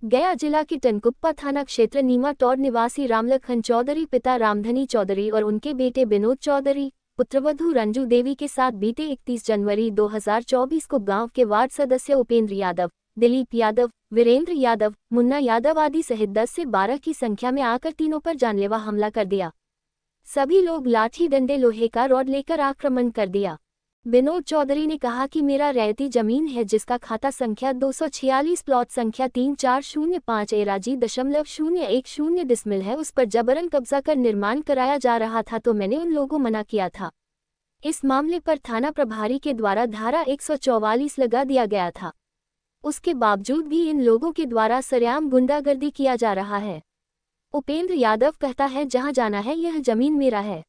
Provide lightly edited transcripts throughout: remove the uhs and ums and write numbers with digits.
गया जिला के टनकुप्पा थाना क्षेत्र नीमाटौर निवासी रामलखन चौधरी पिता रामधनी चौधरी और उनके बेटे विनोद चौधरी पुत्रवधू रंजू देवी के साथ बीते 31 जनवरी 2024 को गांव के वार्ड सदस्य उपेंद्र यादव, दिलीप यादव, वीरेंद्र यादव, मुन्ना यादव आदि सहित 10 से 12 की संख्या में आकर तीनों पर जानलेवा हमला कर दिया। सभी लोग लाठी डंडे लोहे का रॉड लेकर आक्रमण कर दिया। विनोद चौधरी ने कहा कि मेरा रैयती जमीन है जिसका खाता संख्या 246 प्लॉट संख्या 3405 एराजी.010 डिसमिल है, उस पर जबरन कब्जा कर निर्माण कराया जा रहा था तो मैंने उन लोगों मना किया था। इस मामले पर थाना प्रभारी के द्वारा धारा 144 लगा दिया गया था। उसके बावजूद भी इन लोगों के द्वारा सरेआम गुंडागर्दी किया जा रहा है। उपेंद्र यादव कहता है जहां जाना है यह जमीन मेरा है।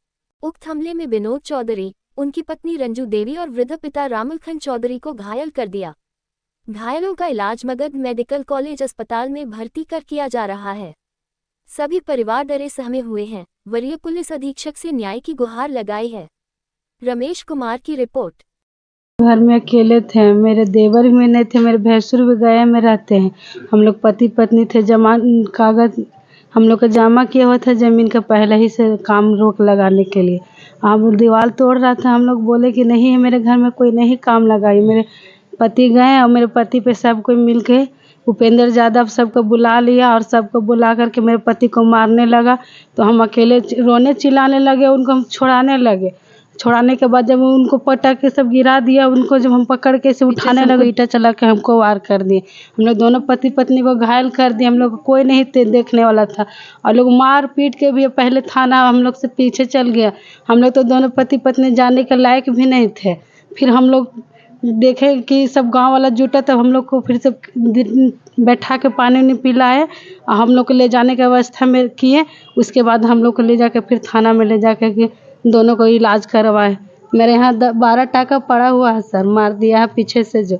उक्त हमले में विनोद चौधरी, उनकी पत्नी रंजू देवी और वृद्ध पिता रामलखन चौधरी को घायल कर दिया। घायलों का इलाज मगध मेडिकल कॉलेज अस्पताल में भर्ती कर किया जा रहा है। सभी परिवार डरे सहमे हुए हैं। वरीय पुलिस अधीक्षक से न्याय की गुहार लगाई है। रमेश कुमार की रिपोर्ट। घर में अकेले थे, मेरे देवर भी नहीं थे, मेरे भैंसुर भी गया में रहते हैं। हम लोग पति पत्नी थे। कागज हम लोग का जमा किया हुआ था जमीन का पहले ही से काम रोक लगाने के लिए। अब दीवार तोड़ रहा था, हम लोग बोले कि नहीं मेरे घर में कोई नहीं काम लगाई। मेरे पति गए और मेरे पति पे सब कोई मिल के उपेंद्र यादव सबको बुला लिया और सबको बुला करके मेरे पति को मारने लगा। तो हम अकेले रोने चिल्लाने लगे, उनको हम छुड़ाने लगे। छुड़ाने के बाद जब उनको पटक के सब गिरा दिया, उनको जब हम पकड़ के से उठाने लगे, ईंटा चला के हमको वार कर दिए। हम लोग दोनों पति पत्नी को घायल कर दिए। हम लोग कोई नहीं देखने वाला था और लोग मार पीट के भी पहले थाना हम लोग से पीछे चल गया। हम लोग तो दोनों पति पत्नी जाने के लायक भी नहीं थे। फिर हम लोग देखे कि सब गांव वाला जुटा, तब हम लोग को फिर से बैठा के पानी पिलाए और हम लोग को ले जाने की व्यवस्था में किए। उसके बाद हम लोग को ले जाके फिर थाना में ले जाके के दोनों को इलाज करवाए। मेरे यहाँ 12 टाका पड़ा हुआ है सर, मार दिया है पीछे से जो।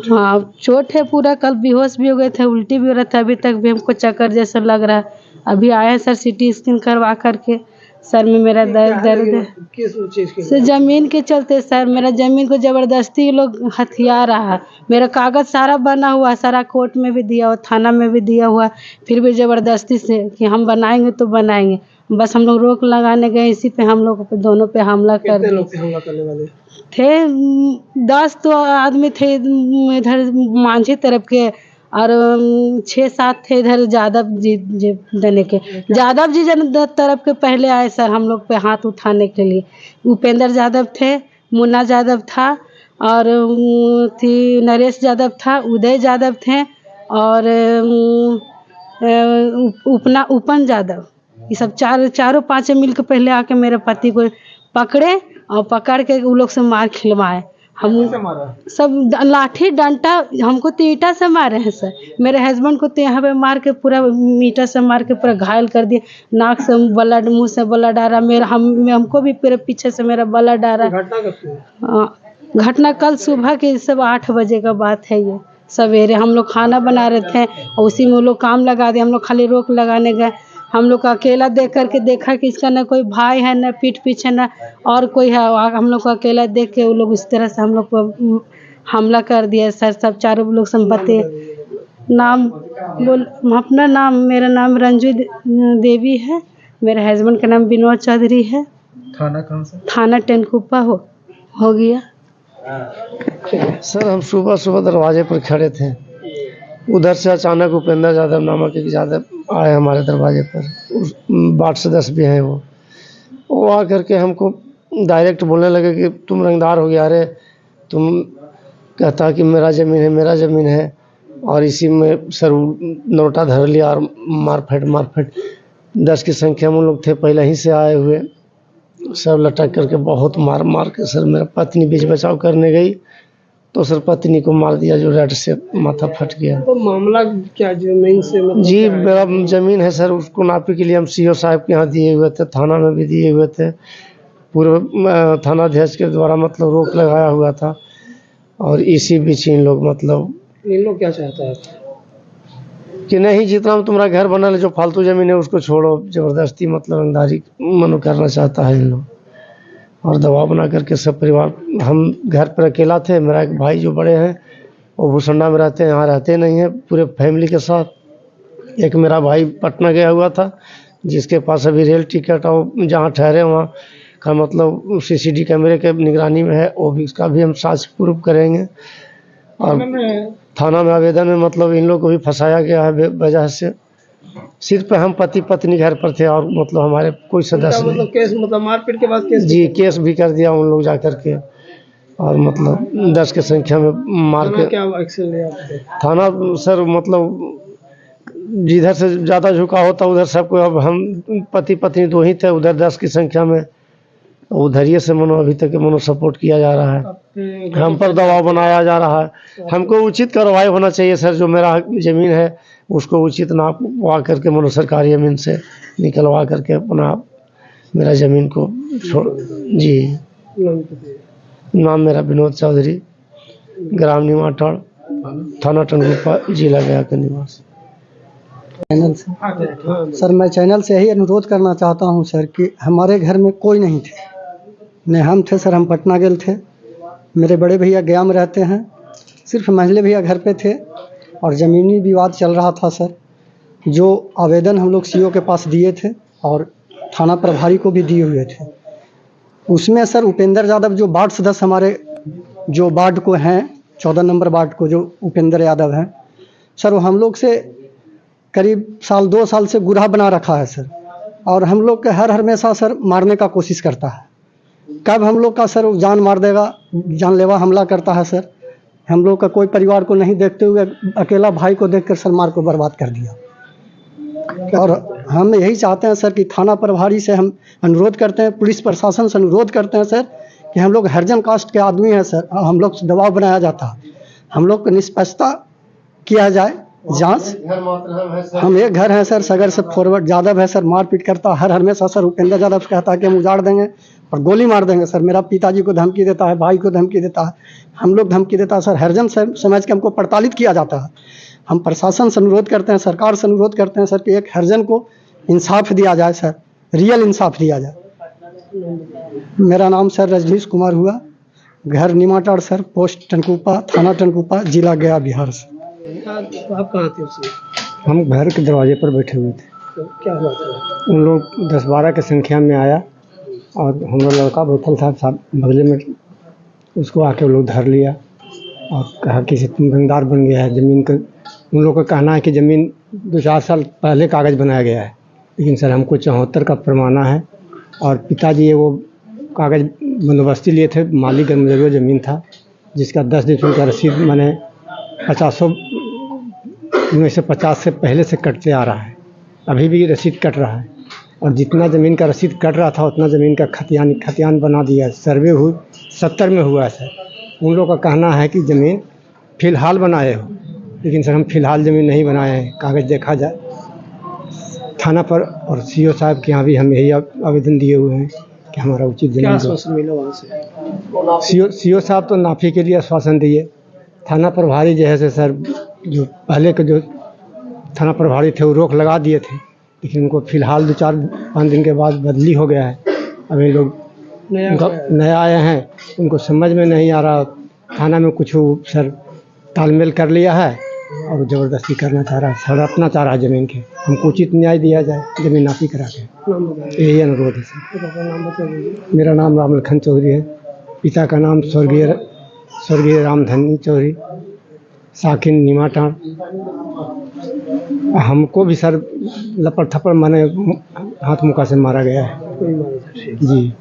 हाँ चोट है पूरा, कल बेहोश भी हो गए थे, उल्टी भी हो रहा था, अभी तक भी हमको चक्कर जैसा लग रहा है। अभी आए हैं सर सिटी स्कैन करवा करके। सर में मेरा दर्द है सर जमीन के चलते। सर मेरा जमीन को जबरदस्ती लोग हथिया रहा है। मेरा कागज सारा बना हुआ है, सारा कोर्ट में भी दिया हुआ, थाना में भी दिया हुआ, फिर भी जबरदस्ती से कि हम बनाएंगे तो बनाएंगे। बस हम लोग रोक लगाने गए, इसी पे हम लोग दोनों पे हमला कर दिए। लोग थे हमला करने वाले? थे 10 तो आदमी थे इधर मांझी तरफ के और 6-7 थे इधर यादव जी देने के। यादव जी तरफ के पहले आए सर हम लोग पे हाथ उठाने के लिए। उपेंद्र यादव थे, मुन्ना यादव था और थी नरेश यादव था, उदय यादव थे और उपन यादव। ये सब चारों पांचों मिलकर पहले आके मेरे पति को पकड़े और पकड़ के वो लोग से मार खिलवाए। हम सब लाठी डंडा, हमको तो ईंटा से मारे हैं सर। मेरे हस्बैंड को तो यहाँ पे मार के पूरा ईंटा से मार के पूरा घायल कर दिए। नाक से ब्लड, मुंह से ब्लड आ रहा। हमको भी पूरे पीछे से मेरा ब्लड आ रहा। घटना कल सुबह के सब 8 बजे का बात है। ये सवेरे हम लोग खाना बना रहे थे और उसी में वो लोग काम लगा दिए। हम लोग खाली रोक लगाने गए। हम लोग का अकेला देख करके देखा कि इसका ना कोई भाई है, ना पीठ पीछे ना और कोई है। हम लोग को अकेला देख के वो लोग इस तरह से हम लोग को हमला कर दिया सर। सब चारों लोग संपत्ति नाम बोल अपना नाम, मेरा नाम रंजू देवी है, मेरे हस्बैंड का नाम विनोद चौधरी है। थाना कौन सा? थाना टनकुप्पा हो गया। सर हम सुबह दरवाजे पर खड़े थे, उधर से अचानक उपेंद्र यादव नामक एक यादव आए हमारे दरवाजे पर। उस वार्ड सदस्य भी हैं वो आ करके हमको डायरेक्ट बोलने लगे कि तुम रंगदार हो गया, अरे तुम कहता कि मेरा ज़मीन है और इसी में सर नोटा धर लिया और मारफेट 10 की संख्या में लोग थे पहले ही से आए हुए। सब लटक करके बहुत मार के सर मेरा पत्नी बीच बचाव करने गई तो सर पत्नी को मार दिया, जो रेड से माथा फट गया। तो मामला क्या जमीन से मतलब? जी मेरा ज़मीन है सर, उसको नापे के लिए हम सीओ साहब के यहाँ दिए हुए थे, थाना में भी दिए हुए थे। पूर्व थानाध्यक्ष के द्वारा मतलब रोक लगाया हुआ था और इसी बीच इन लोग क्या चाहता है कि नहीं जितना तुम्हारा घर बना ले, जो फालतू ज़मीन है उसको छोड़ो। ज़बरदस्ती मतलब रंगदारी मनो करना चाहता है इन लोग और दबाव बना करके सब परिवार। हम घर पर अकेला थे, मेरा एक भाई जो बड़े हैं वो भूसंडा में रहते हैं, यहाँ रहते नहीं हैं पूरे फैमिली के साथ। एक मेरा भाई पटना गया हुआ था, जिसके पास अभी रेल टिकट और जहाँ ठहरे वहाँ का मतलब सीसीटीवी कैमरे के निगरानी में है, वो भी उसका भी हम साक्ष प्रूफ करेंगे। और थाना में आवेदन में मतलब इन लोग को भी फंसाया गया है वजह से। सिर्फ हम पति पत्नी घर पर थे और मतलब हमारे कोई सदस्य नहीं। मतलब केस, मतलब मारपीट के बाद केस? जी, केस भी कर दिया उन लोग जा कर के, और मतलब 10 की संख्या में मार के। क्या एक्शन लिया आपने? थाना सर मतलब जिधर से ज़्यादा झुका होता उधर सबको, अब हम पति पत्नी 2 ही थे, उधर 10 की संख्या में, उधरिए से मनो अभी तक मनो सपोर्ट किया जा रहा है, हम पर दबाव बनाया जा रहा है। हमको उचित कार्रवाई होना चाहिए सर। जो मेरा ज़मीन है उसको उचित नापवा करके मनो सरकारी ज़मीन से निकलवा करके अपना मेरा ज़मीन को छोड़। जी, नाम मेरा विनोद चौधरी, ग्राम निमाटाड़, थाना टंगुपा, जिला गया का निवासी। चैनल से सर, मैं चैनल से यही अनुरोध करना चाहता हूं सर कि हमारे घर में कोई नहीं थे, न हम थे सर। हम पटना गए थे, मेरे बड़े भैया गया में रहते हैं, सिर्फ मंझले भैया घर पे थे और ज़मीनी विवाद चल रहा था सर। जो आवेदन हम लोग सीओ के पास दिए थे और थाना प्रभारी को भी दिए हुए थे, उसमें सर उपेंद्र यादव जो वार्ड सदस्य हमारे जो वार्ड को हैं, 14 नंबर वार्ड को जो उपेंद्र यादव हैं सर, वो हम लोग से करीब 2 साल से गुरहा बना रखा है सर। और हम लोग के हर हमेशा सर मारने का कोशिश करता है। कब हम लोग का सर जान मार देगा, जानलेवा हमला करता है सर। हम लोग का कोई परिवार को नहीं देखते हुए अकेला भाई को देखकर सर मार को बर्बाद कर दिया। और हम यही चाहते हैं सर कि थाना प्रभारी से हम अनुरोध करते हैं, पुलिस प्रशासन से अनुरोध करते हैं सर कि हम लोग हरिजन कास्ट के आदमी हैं सर, हम लोग से दबाव बनाया जाता है, हम लोग को निष्पक्षता किया जाए जांच। हम एक घर हैं सर, सगर से फॉरवर्ड यादव है सर, मारपीट करता हर हमेशा सर। उपेंद्र यादव कहता है कि हम उजाड़ देंगे और गोली मार देंगे सर। मेरा पिताजी को धमकी देता है, भाई को धमकी देता है, हम लोग धमकी देता है सर। हरिजन समाज के हमको प्रताड़ित किया जाता है। हम प्रशासन से अनुरोध करते हैं, सरकार से अनुरोध करते हैं सर कि एक हरिजन को इंसाफ दिया जाए सर, रियल इंसाफ दिया जाए। मेरा नाम सर रजनीश कुमार हुआ, घर निमाटाड़ सर, पोस्ट टनकुपा, थाना टनकुपा, जिला गया, बिहार से। आप कहाँ थे उस वक्त? हम घर के दरवाजे पर बैठे हुए थे, तो क्या हुआ था? उन लोग 10-12 की संख्या में आया और हम लोग लड़का बैठल था साथ बगले में, उसको आके वो लोग धर लिया और कहा कि तुम रंगदार बन गया है ज़मीन का। उन लोगों का कहना है कि ज़मीन 2-4 साल पहले कागज़ बनाया गया है, लेकिन सर हमको 74 का प्रमाणा है। और पिताजी ये वो कागज़ बंदोबस्ती लिए थे, माली गर्मजरूर ज़मीन था, जिसका 10 दिन का रसीद मैंने 1950 से पहले से कटते आ रहा है, अभी भी रसीद कट रहा है। और जितना ज़मीन का रसीद कट रहा था उतना ज़मीन का खतियान बना दिया। सर्वे 70 में हुआ है सर। उन लोगों का कहना है कि ज़मीन फ़िलहाल बनाए हो, लेकिन सर हम फ़िलहाल ज़मीन नहीं बनाए हैं। कागज़ देखा जाए थाना पर और सीओ साहब के यहाँ भी हम यही आवेदन दिए हुए हैं कि हमारा उचित ज़मीन। क्या आश्वासन मिला वहाँ से? सीओ साहब तो नाफी के लिए आश्वासन दिए। थाना प्रभारी जो है से सर, जो पहले के जो थाना प्रभारी थे वो रोक लगा दिए थे, लेकिन उनको फ़िलहाल 2-4-5 दिन के बाद बदली हो गया है। अभी लोग नया आए हैं, उनको समझ में नहीं आ रहा। थाना में कुछ सर तालमेल कर लिया है और ज़बरदस्ती करना चाह रहा है, हड़पना चाह रहा है ज़मीन के। हमको उचित न्याय दिया जाए ज़मीन नापी करा के, यही अनुरोध है सर। मेरा नाम रामलखन चौधरी है, पिता का नाम स्वर्गीय रामधनी चौधरी, साकिन निमाटाड़। हमको भी सर लपड़ थप्पड़ माने हाथ मुक्का से मारा गया है जी।